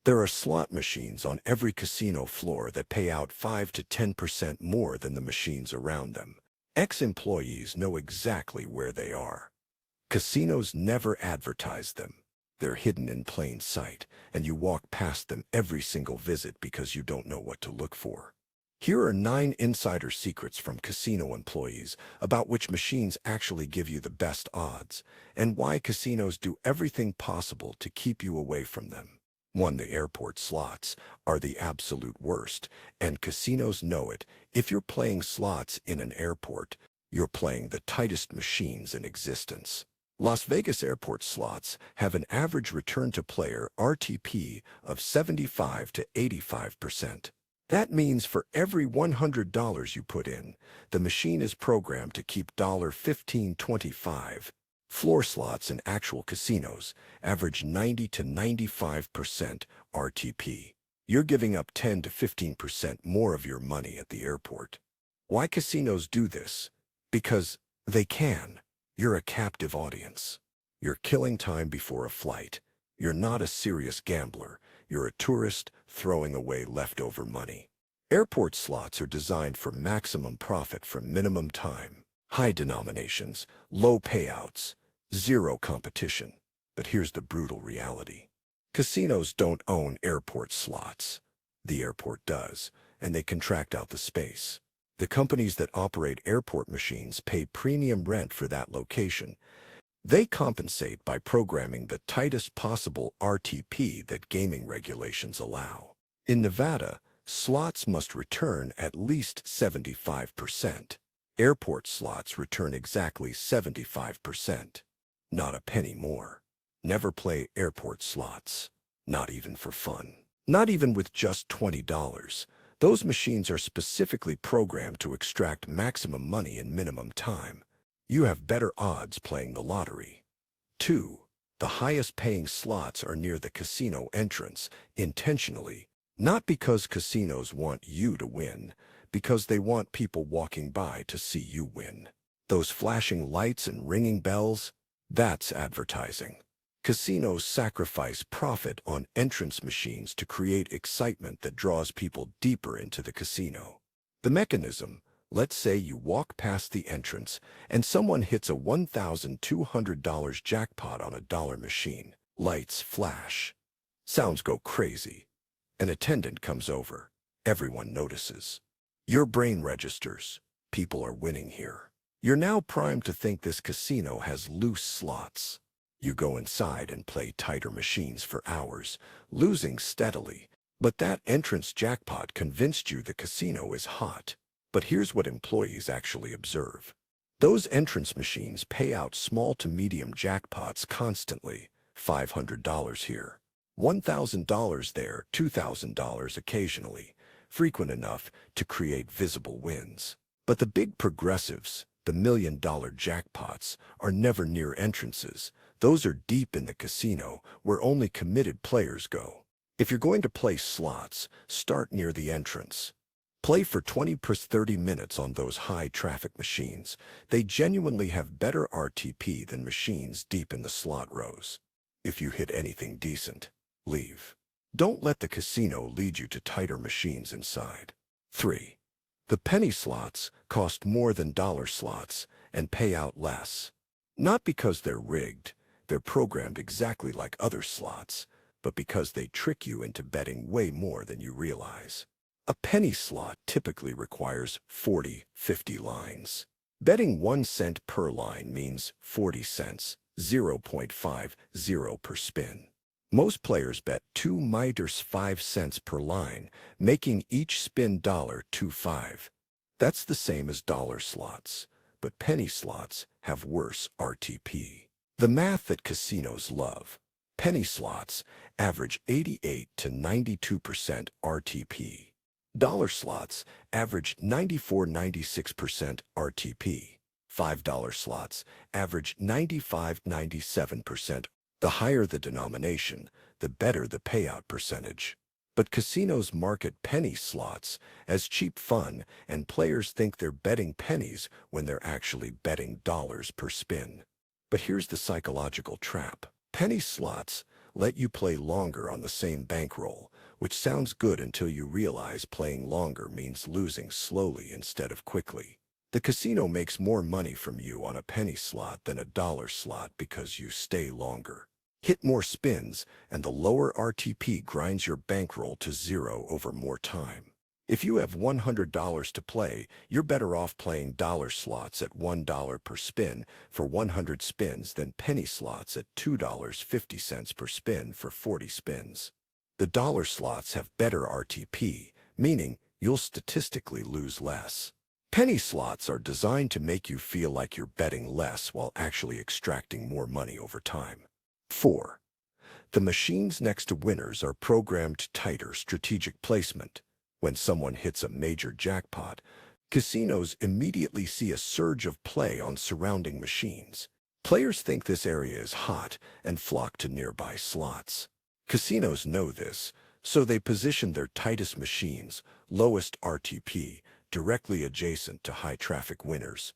There are slot machines on every casino floor that pay out 5 to 10% more than the machines around them. Ex-employees know exactly where they are. Casinos never advertise them. They're hidden in plain sight, and you walk past them every single visit because you don't know what to look for. Here are 9 insider secrets from casino employees about which machines actually give you the best odds, and why casinos do everything possible to keep you away from them. 1. The airport slots are the absolute worst, and casinos know it. If you're playing slots in an airport, you're playing the tightest machines in existence. Las Vegas airport slots have an average return-to-player RTP of 75 to 85%. That means for every $100 you put in, the machine is programmed to keep $15.25. Floor slots in actual casinos average 90 to 95% RTP. You're giving up 10 to 15% more of your money at the airport. Why casinos do this? Because they can. You're a captive audience. You're killing time before a flight. You're not a serious gambler. You're a tourist throwing away leftover money. Airport slots are designed for maximum profit from minimum time, high denominations, low payouts, zero competition. But here's the brutal reality. Casinos don't own airport slots. The airport does, and they contract out the space. The companies that operate airport machines pay premium rent for that location. They compensate by programming the tightest possible RTP that gaming regulations allow. In Nevada, slots must return at least 75%. Airport slots return exactly 75%. Not a penny more. Never play airport slots. Not even for fun. Not even with just $20. Those machines are specifically programmed to extract maximum money in minimum time. You have better odds playing the lottery. 2. The highest paying slots are near the casino entrance, intentionally. Not because casinos want you to win, because they want people walking by to see you win. Those flashing lights and ringing bells, that's advertising. Casinos sacrifice profit on entrance machines to create excitement that draws people deeper into the casino. The mechanism: let's say you walk past the entrance and someone hits a $1,200 jackpot on a dollar machine. Lights flash. Sounds go crazy. An attendant comes over. Everyone notices. Your brain registers. People are winning here. You're now primed to think this casino has loose slots. You go inside and play tighter machines for hours, losing steadily. But that entrance jackpot convinced you the casino is hot. But here's what employees actually observe. Those entrance machines pay out small to medium jackpots constantly. $500 here, $1,000 there, $2,000 occasionally, frequent enough to create visible wins. But the big progressives, the $1,000,000 jackpots, are never near entrances. Those are deep in the casino, where only committed players go. If you're going to play slots, start near the entrance. Play for 20 to 30 minutes on those high-traffic machines. They genuinely have better RTP than machines deep in the slot rows. If you hit anything decent, leave. Don't let the casino lead you to tighter machines inside. 3. The penny slots cost more than dollar slots and pay out less. Not because they're rigged. They're programmed exactly like other slots, but because they trick you into betting way more than you realize. A penny slot typically requires 40-50 lines. Betting 1 cent per line means 40 cents, 0.50 per spin. Most players bet 2 - 5 cents per line, making each spin $1.25. That's the same as dollar slots, but penny slots have worse RTP. The math that casinos love. Penny slots average 88 to 92% RTP. Dollar slots average 94-96% RTP. $5 slots average 95-97%. The higher the denomination, the better the payout percentage. But casinos market penny slots as cheap fun, and players think they're betting pennies when they're actually betting dollars per spin. But here's the psychological trap. Penny slots let you play longer on the same bankroll, which sounds good until you realize playing longer means losing slowly instead of quickly. The casino makes more money from you on a penny slot than a dollar slot because you stay longer. Hit more spins, and the lower RTP grinds your bankroll to zero over more time. If you have $100 to play, you're better off playing dollar slots at $1 per spin for 100 spins than penny slots at $2.50 per spin for 40 spins. The dollar slots have better RTP, meaning you'll statistically lose less. Penny slots are designed to make you feel like you're betting less while actually extracting more money over time. 4. The machines next to winners are programmed tighter strategic placement. When someone hits a major jackpot, casinos immediately see a surge of play on surrounding machines. Players think this area is hot and flock to nearby slots. Casinos know this, so they position their tightest machines, lowest RTP, directly adjacent to high-traffic winners.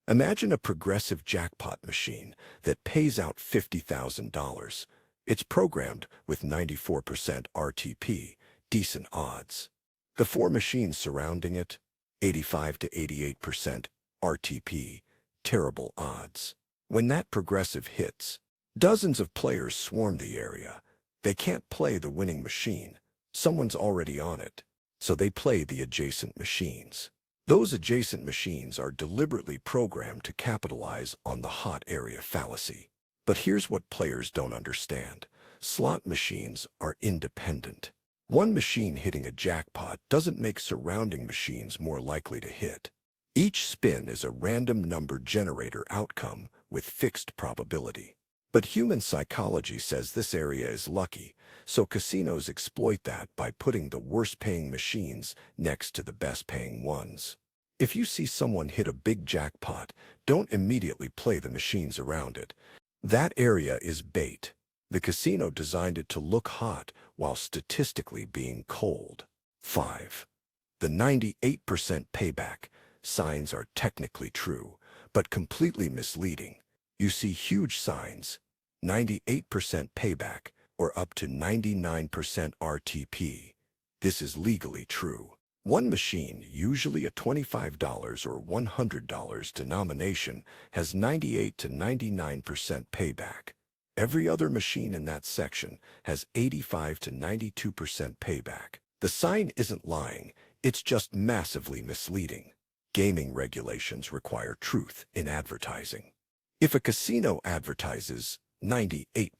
Imagine a progressive jackpot machine that pays out $50,000. It's programmed with 94% RTP, decent odds. The 4 machines surrounding it, 85 to 88% RTP, terrible odds. When that progressive hits, dozens of players swarm the area. They can't play the winning machine. Someone's already on it, so they play the adjacent machines. Those adjacent machines are deliberately programmed to capitalize on the hot area fallacy. But here's what players don't understand. Slot machines are independent. One machine hitting a jackpot doesn't make surrounding machines more likely to hit. Each spin is a random number generator outcome with fixed probability. But human psychology says this area is lucky, so casinos exploit that by putting the worst-paying machines next to the best-paying ones. If you see someone hit a big jackpot, don't immediately play the machines around it. That area is bait. The casino designed it to look hot while statistically being cold. 5. The 98% payback signs are technically true, but completely misleading. You see huge signs, 98% payback, or up to 99% RTP. This is legally true. One machine, usually a $25 or $100 denomination, has 98 to 99% payback. Every other machine in that section has 85 to 92% payback. The sign isn't lying, it's just massively misleading. Gaming regulations require truth in advertising. If a casino advertises 98%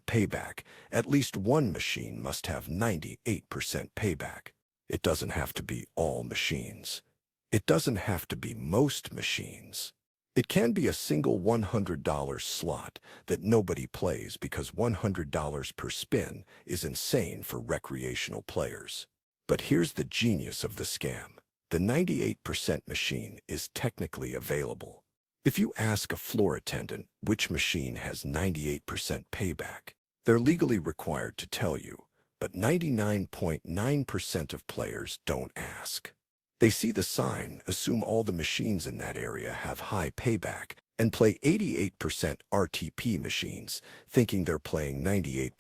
payback, at least one machine must have 98% payback. It doesn't have to be all machines. It doesn't have to be most machines. It can be a single $100 slot that nobody plays because $100 per spin is insane for recreational players. But here's the genius of the scam. The 98% machine is technically available. If you ask a floor attendant which machine has 98% payback, they're legally required to tell you, but 99.9% of players don't ask. They see the sign, assume all the machines in that area have high payback, and play 88% RTP machines, thinking they're playing 98%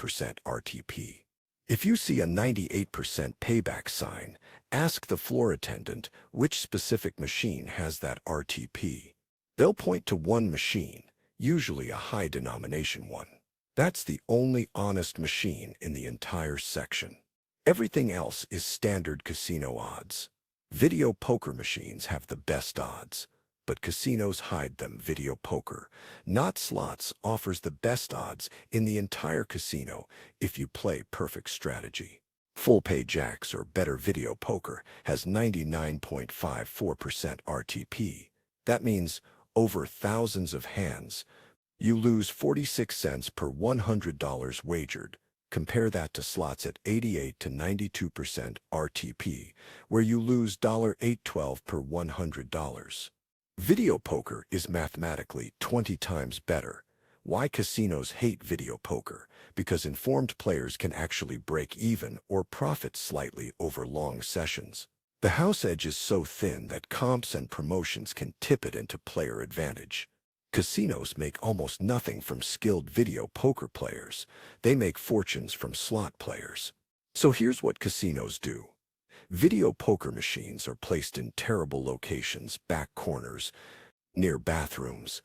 RTP. If you see a 98% payback sign, ask the floor attendant which specific machine has that RTP. They'll point to one machine, usually a high denomination one. That's the only honest machine in the entire section. Everything else is standard casino odds. Video poker machines have the best odds, but casinos hide them. Video poker, not slots, offers the best odds in the entire casino if you play perfect strategy. Full-pay jacks or better video poker has 99.54% RTP. That means over thousands of hands, you lose 46 cents per $100 wagered. Compare that to slots at 88 to 92% RTP, where you lose $8.12 per $100. Video poker is mathematically 20 times better. Why casinos hate video poker? Because informed players can actually break even or profit slightly over long sessions. The house edge is so thin that comps and promotions can tip it into player advantage. Casinos make almost nothing from skilled video poker players. They make fortunes from slot players. So here's what casinos do. Video poker machines are placed in terrible locations, back corners, near bathrooms,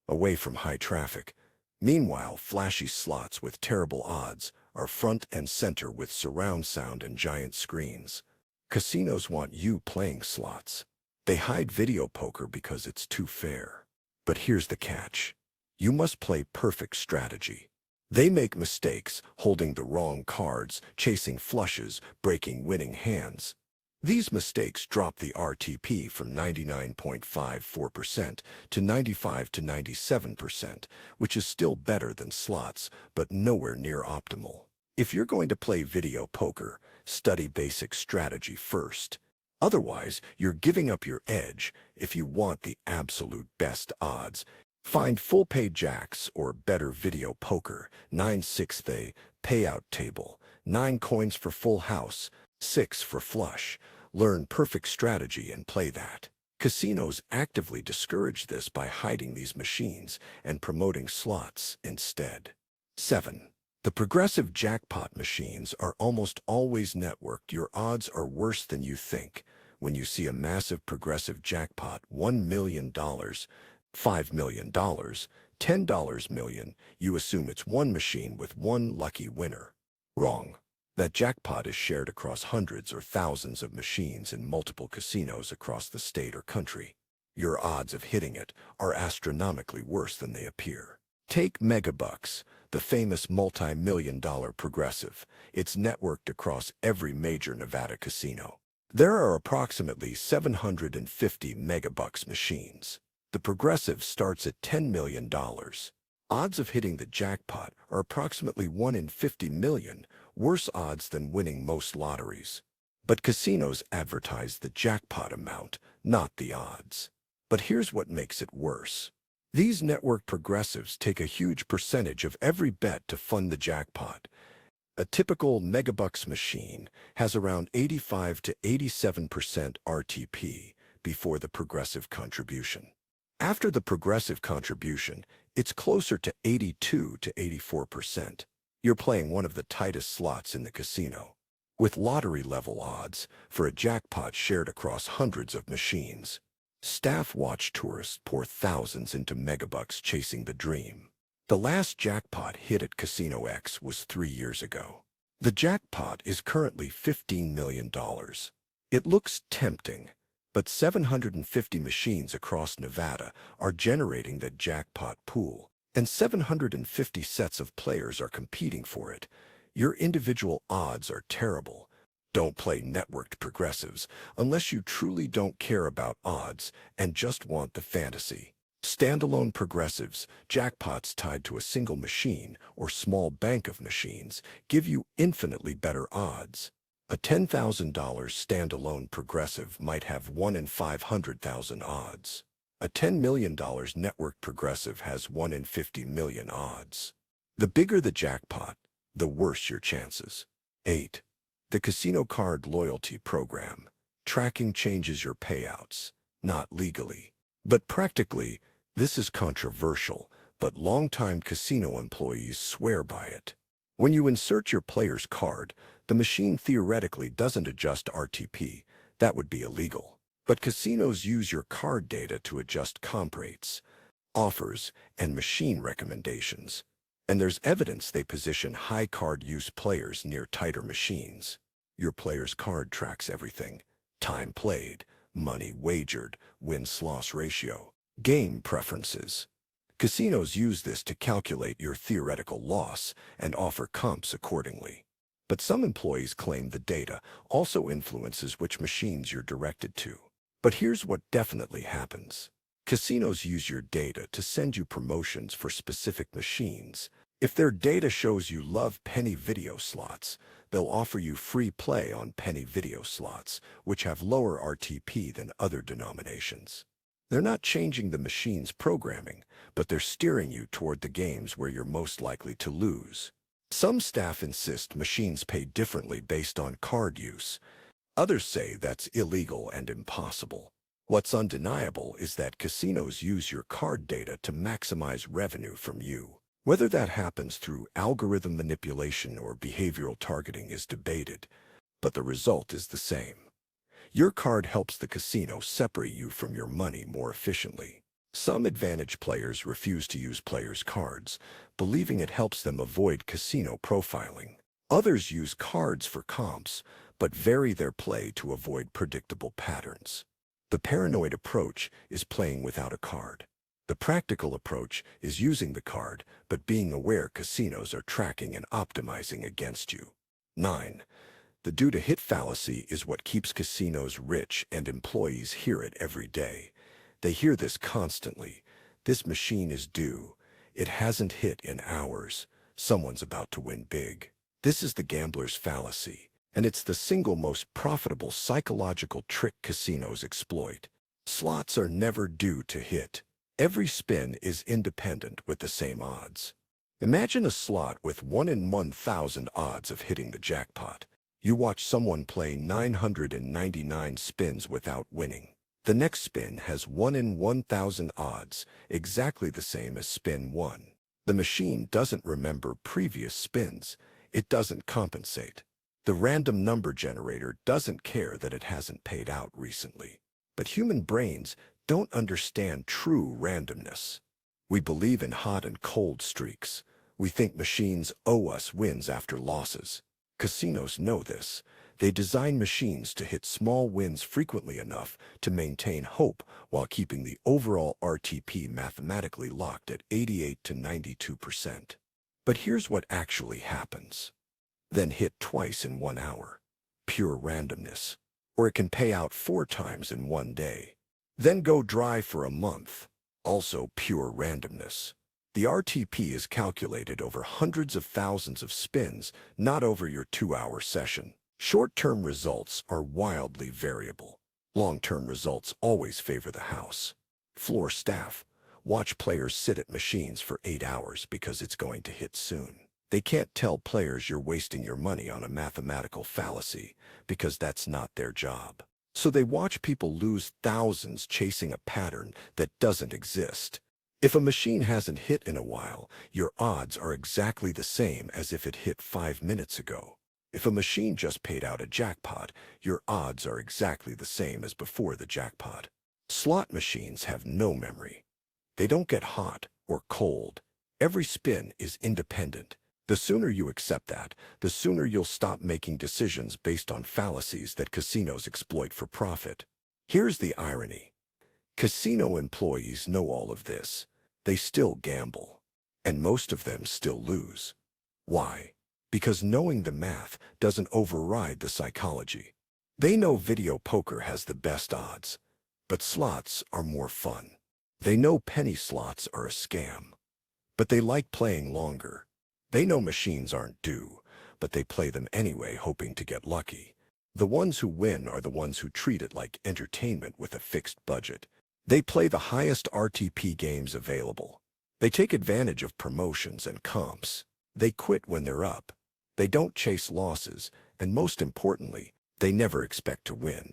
away from high traffic. Meanwhile, flashy slots with terrible odds are front and center with surround sound and giant screens. Casinos want you playing slots. They hide video poker because it's too fair. But here's the catch. You must play perfect strategy. They make mistakes, holding the wrong cards, chasing flushes, breaking winning hands. These mistakes drop the RTP from 99.54% to 95 to 97%, which is still better than slots, but nowhere near optimal. If you're going to play video poker, study basic strategy first. Otherwise, you're giving up your edge. If you want the absolute best odds, find full-pay jacks or better video poker, 9/6 payout table, 9 coins for full house, 6 for flush. Learn perfect strategy and play that. Casinos actively discourage this by hiding these machines and promoting slots instead. 7. The progressive jackpot machines are almost always networked. Your odds are worse than you think. When you see a massive progressive jackpot, $1 million, $5 million, $10 million, you assume it's one machine with one lucky winner. Wrong. That jackpot is shared across hundreds or thousands of machines in multiple casinos across the state or country. Your odds of hitting it are astronomically worse than they appear. Take Megabucks, the famous multi-million-dollar progressive. It's networked across every major Nevada casino. There are approximately 750 Megabucks machines. The progressive starts at $10 million. Odds of hitting the jackpot are approximately 1 in 50 million, worse odds than winning most lotteries. But casinos advertise the jackpot amount, not the odds. But here's what makes it worse. These network progressives take a huge percentage of every bet to fund the jackpot. A typical Megabucks machine has around 85 to 87% RTP before the progressive contribution. After the progressive contribution, it's closer to 82 to 84%. You're playing one of the tightest slots in the casino. With lottery-level odds for a jackpot shared across hundreds of machines. Staff watch tourists pour thousands into Megabucks chasing the dream. The last jackpot hit at Casino X was 3 years ago. The jackpot is currently $15 million. It looks tempting, but 750 machines across Nevada are generating the jackpot pool, and 750 sets of players are competing for it. Your individual odds are terrible. Don't play networked progressives unless you truly don't care about odds and just want the fantasy. Standalone progressives, jackpots tied to a single machine or small bank of machines, give you infinitely better odds. A $10,000 standalone progressive might have 1 in 500,000 odds. A $10 million network progressive has 1 in 50 million odds. The bigger the jackpot, the worse your chances. 8. The Casino Card Loyalty Program. Tracking changes your payouts, not legally, but practically. This is controversial, but longtime casino employees swear by it. When you insert your player's card, the machine theoretically doesn't adjust RTP. That would be illegal. But casinos use your card data to adjust comp rates, offers, and machine recommendations. And there's evidence they position high card use players near tighter machines. Your player's card tracks everything: time played, money wagered, win-loss ratio, game preferences. Casinos use this to calculate your theoretical loss and offer comps accordingly. But some employees claim the data also influences which machines you're directed to. But here's what definitely happens. Casinos use your data to send you promotions for specific machines. If their data shows you love penny video slots, they'll offer you free play on penny video slots, which have lower RTP than other denominations. They're not changing the machine's programming, but they're steering you toward the games where you're most likely to lose. Some staff insist machines pay differently based on card use. Others say that's illegal and impossible. What's undeniable is that casinos use your card data to maximize revenue from you. Whether that happens through algorithm manipulation or behavioral targeting is debated, but the result is the same. Your card helps the casino separate you from your money more efficiently. Some advantage players refuse to use players' cards, believing it helps them avoid casino profiling. Others use cards for comps, but vary their play to avoid predictable patterns. The paranoid approach is playing without a card. The practical approach is using the card, but being aware casinos are tracking and optimizing against you. 9. The due-to-hit fallacy is what keeps casinos rich, and employees hear it every day. They hear this constantly. This machine is due. It hasn't hit in hours. Someone's about to win big. This is the gambler's fallacy, and it's the single most profitable psychological trick casinos exploit. Slots are never due to hit. Every spin is independent with the same odds. Imagine a slot with 1 in 1,000 odds of hitting the jackpot. You watch someone play 999 spins without winning. The next spin has 1 in 1,000 odds, exactly the same as spin 1. The machine doesn't remember previous spins. It doesn't compensate. The random number generator doesn't care that it hasn't paid out recently. But human brains don't understand true randomness. We believe in hot and cold streaks. We think machines owe us wins after losses. Casinos know this. They design machines to hit small wins frequently enough to maintain hope while keeping the overall RTP mathematically locked at 88 to 92%. But here's what actually happens. Then hit twice in 1 hour. Pure randomness. Or it can pay out 4 times in 1 day. Then go dry for a month. Also pure randomness. The RTP is calculated over hundreds of thousands of spins, not over your 2-hour session. Short-term results are wildly variable. Long-term results always favor the house. Floor staff. Watch players sit at machines for 8 hours because it's going to hit soon. They can't tell players you're wasting your money on a mathematical fallacy because that's not their job. So they watch people lose thousands chasing a pattern that doesn't exist. If a machine hasn't hit in a while, your odds are exactly the same as if it hit 5 minutes ago. If a machine just paid out a jackpot, your odds are exactly the same as before the jackpot. Slot machines have no memory. They don't get hot or cold. Every spin is independent. The sooner you accept that, the sooner you'll stop making decisions based on fallacies that casinos exploit for profit. Here's the irony. Casino employees know all of this. They still gamble. And most of them still lose. Why? Because knowing the math doesn't override the psychology. They know video poker has the best odds, but slots are more fun. They know penny slots are a scam, but they like playing longer. They know machines aren't due, but they play them anyway, hoping to get lucky. The ones who win are the ones who treat it like entertainment with a fixed budget. They play the highest RTP games available. They take advantage of promotions and comps. They quit when they're up. They don't chase losses, and most importantly, they never expect to win.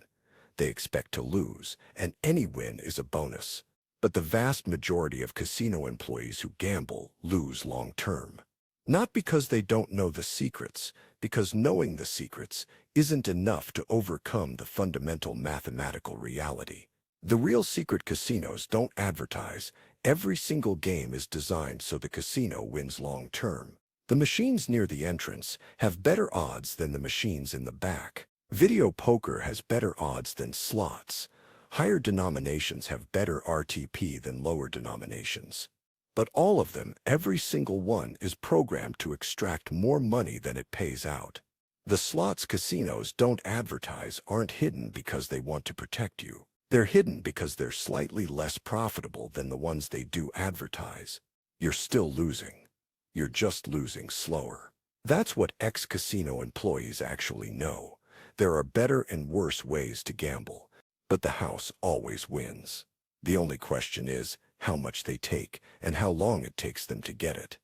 They expect to lose, and any win is a bonus. But the vast majority of casino employees who gamble lose long-term. Not because they don't know the secrets, because knowing the secrets isn't enough to overcome the fundamental mathematical reality. The real secret casinos don't advertise. Every single game is designed so the casino wins long-term. The machines near the entrance have better odds than the machines in the back. Video poker has better odds than slots. Higher denominations have better RTP than lower denominations. But all of them, every single one, is programmed to extract more money than it pays out. The slots casinos don't advertise aren't hidden because they want to protect you. They're hidden because they're slightly less profitable than the ones they do advertise. You're still losing. You're just losing slower. That's what ex-casino employees actually know. There are better and worse ways to gamble, but the house always wins. The only question is how much they take and how long it takes them to get it.